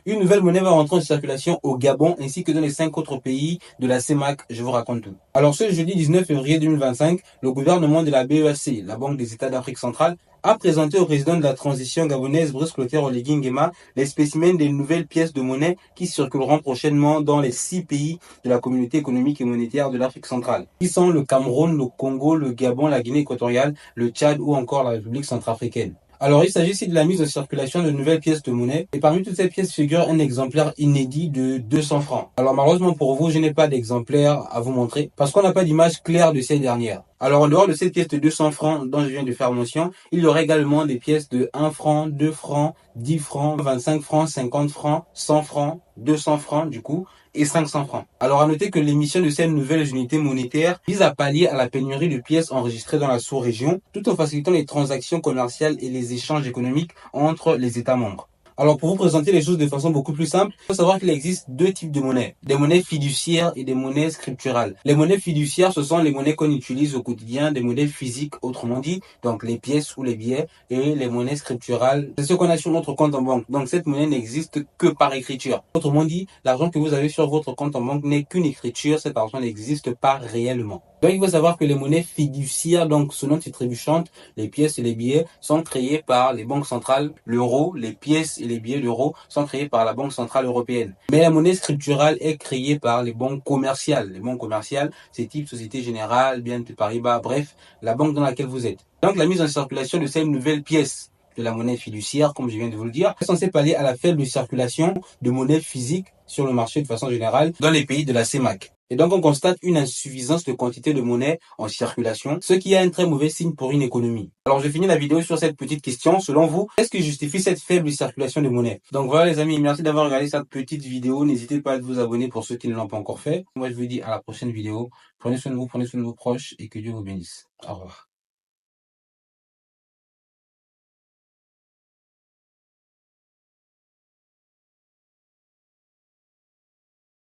Une nouvelle monnaie va rentrer en circulation au Gabon ainsi que dans les 5 autres pays de la CEMAC. Je vous raconte tout. Alors ce jeudi 19 février 2025, le gouvernement de la BEAC, la Banque des États d'Afrique centrale, a présenté au président de la transition gabonaise, Brice Clotaire Oligui Nguema, les spécimens des nouvelles pièces de monnaie qui circuleront prochainement dans les 6 pays de la communauté économique et monétaire de l'Afrique centrale, qui sont le Cameroun, le Congo, le Gabon, la Guinée équatoriale, le Tchad ou encore la République centrafricaine. Alors, il s'agit ici de la mise en circulation de nouvelles pièces de monnaie. Et parmi toutes ces pièces figure un exemplaire inédit de 200 francs. Alors, malheureusement pour vous, je n'ai pas d'exemplaire à vous montrer parce qu'on n'a pas d'image claire de ces dernières. Alors, en dehors de ces pièces de 200 francs dont je viens de faire mention, il y aura également des pièces de 1 franc, 2 francs, 10 francs, 25 francs, 50 francs, 100 francs, 200 francs du coup, et 500 francs. Alors à noter que l'émission de ces nouvelles unités monétaires vise à pallier à la pénurie de pièces enregistrées dans la sous-région, tout en facilitant les transactions commerciales et les échanges économiques entre les États membres. Alors pour vous présenter les choses de façon beaucoup plus simple, il faut savoir qu'il existe deux types de monnaies. Des monnaies fiduciaires et des monnaies scripturales. Les monnaies fiduciaires, ce sont les monnaies qu'on utilise au quotidien, des monnaies physiques autrement dit, donc les pièces ou les billets, et les monnaies scripturales, c'est ce qu'on a sur notre compte en banque. Donc cette monnaie n'existe que par écriture. Autrement dit, l'argent que vous avez sur votre compte en banque n'est qu'une écriture, cet argent n'existe pas réellement. Donc il faut savoir que les monnaies fiduciaires, donc selon titre trébuchante, les pièces et les billets sont créés par les banques centrales. L'euro, les pièces et les billets d'euros sont créés par la Banque centrale européenne. Mais la monnaie scripturale est créée par les banques commerciales. Les banques commerciales, c'est type Société Générale, BNP Paribas, bref, la banque dans laquelle vous êtes. Donc la mise en circulation de ces nouvelles pièces de la monnaie fiduciaire, comme je viens de vous le dire, est censée pallier à la faible circulation de monnaie physique sur le marché de façon générale dans les pays de la CEMAC. Et donc, on constate une insuffisance de quantité de monnaie en circulation, ce qui est un très mauvais signe pour une économie. Alors, je finis la vidéo sur cette petite question. Selon vous, qu'est-ce qui justifie cette faible circulation de monnaie? Donc voilà les amis, merci d'avoir regardé cette petite vidéo. N'hésitez pas à vous abonner pour ceux qui ne l'ont pas encore fait. Moi, je vous dis à la prochaine vidéo. Prenez soin de vous, prenez soin de vos proches et que Dieu vous bénisse. Au revoir.